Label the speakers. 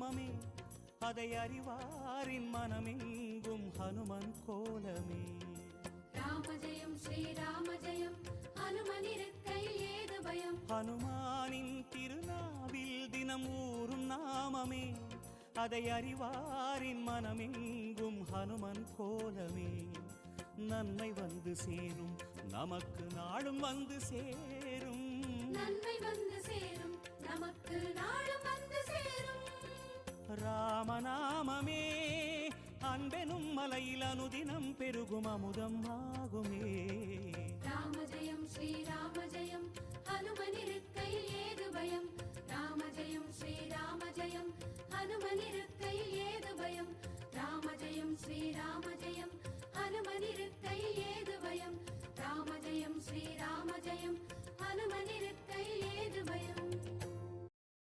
Speaker 1: நாமமே அதை அறிவாரின் மனமெங்கும் ஹனுமன் கோலமே.
Speaker 2: ராம ஜெயம் ஸ்ரீராம ஜெயம் ஹனுமனிருக்கையில் ஏது பயம்.
Speaker 1: ஹனுமானின் திருநாவில் தினம் ஊறும் நாமமே அதை அறிவாரின் மனமெங்கும் ஹனுமன் கோலமே. நன்மை வந்து சேரும் நமக்கு நாளும் வந்து சேரும்.
Speaker 2: நன்மை வந்து சேரும் நமக்கு நாளும் வந்து சேரும்.
Speaker 1: ராமநாமமே அன்பெனும் மலையில் அனுதினம் பெருகும் அமுதம் ஆகுமே.
Speaker 2: ராம ஜெயம் ஸ்ரீராம ஜெயம் ஹனுமனிருக்கையில் ஏது பயம். ராம ஜெயம் ஸ்ரீராம ஜெயம் ஹனுமனிருக்கையில் ஏது பயம். ராம ஜெயம் ஸ்ரீராம ஜெயம் ஹனுமனிருக்கையில் ஏது பயம். ராம ஜெயம் ஸ்ரீராம ஜெயம் ஹனுமனிருக்கையில் ஏது பயம்.